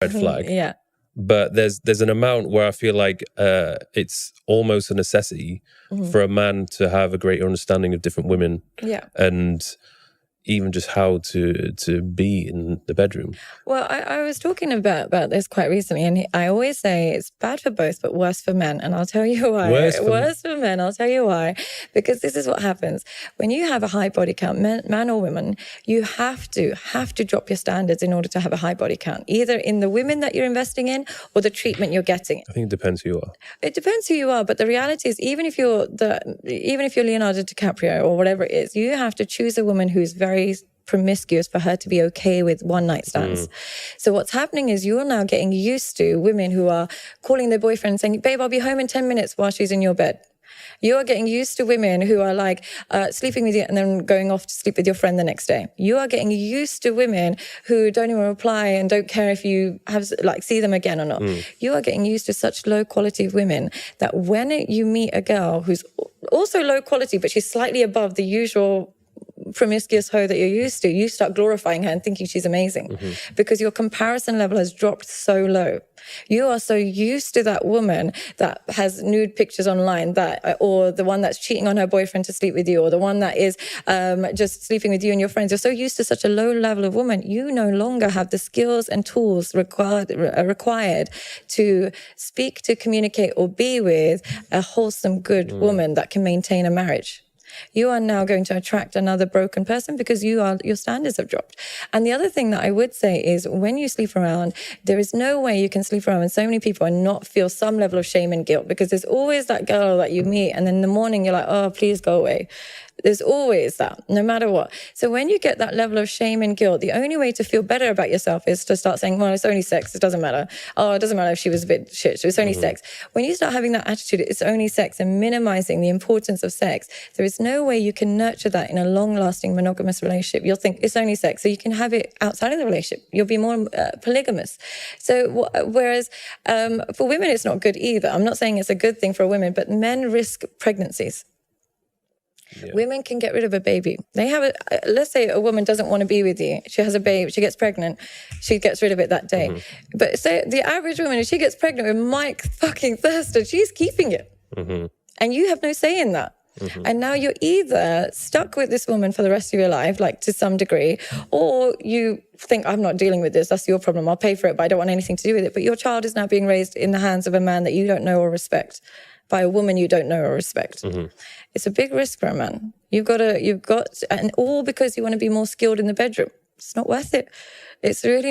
red flag. Yeah. But there's an amount where I feel like it's almost a necessity for a man to have a greater understanding of different women. Yeah. And even just how to be in the bedroom. Well, I was talking about this quite recently, and I always say it's bad for both, but worse for men. And I'll tell you why. Worse for men. I'll tell you why. Because this is what happens. When you have a high body count, man or woman, you have to drop your standards in order to have a high body count, either in the women that you're investing in or the treatment you're getting. I think it depends who you are. It depends who you are, but the reality is, even if you're Leonardo DiCaprio or whatever it is, you have to choose a woman who's very promiscuous for her to be okay with one night stands. So what's happening is you're now getting used to women who are calling their boyfriend and saying, babe, I'll be home in 10 minutes while she's in your bed. You are getting used to women who are like sleeping with you and then going off to sleep with your friend the next day. You are getting used to women who don't even reply and don't care if you have see them again or not. You are getting used to such low quality of women that when you meet a girl who's also low quality, but she's slightly above the usual promiscuous hoe that you're used to, you start glorifying her and thinking she's amazing because your comparison level has dropped so low. You are so used to that woman that has nude pictures online, or the one that's cheating on her boyfriend to sleep with you, or the one that is just sleeping with you and your friends. You're so used to such a low level of woman, you no longer have the skills and tools required to speak, to communicate, or be with a wholesome, good woman that can maintain a marriage. You are now going to attract another broken person because your standards have dropped. And the other thing that I would say is when you sleep around, there is no way you can sleep around with so many people and not feel some level of shame and guilt, because there's always that girl that you meet and then in the morning you're like, oh, please go away. There's always that, no matter what. So when you get that level of shame and guilt, the only way to feel better about yourself is to start saying, well, it's only sex. It doesn't matter. Oh, it doesn't matter if she was a bit shit. It's only sex. When you start having that attitude, it's only sex, and minimizing the importance of sex, there is no way you can nurture that in a long-lasting monogamous relationship. You'll think it's only sex, so you can have it outside of the relationship. You'll be more polygamous. So whereas for women, it's not good either. I'm not saying it's a good thing for women, but men risk pregnancies. Yeah. Women can get rid of a baby. They have let's say a woman doesn't want to be with you. She has a baby, she gets pregnant, she gets rid of it that day. But say the average woman, if she gets pregnant with Mike fucking Thurston, she's keeping it. And you have no say in that. And now you're either stuck with this woman for the rest of your life, like to some degree, or you think, I'm not dealing with this, that's your problem, I'll pay for it, but I don't want anything to do with it. But your child is now being raised in the hands of a man that you don't know or respect, by a woman you don't know or respect. It's a big risk for a man. You've got, and all because you want to be more skilled in the bedroom. It's not worth it. It's really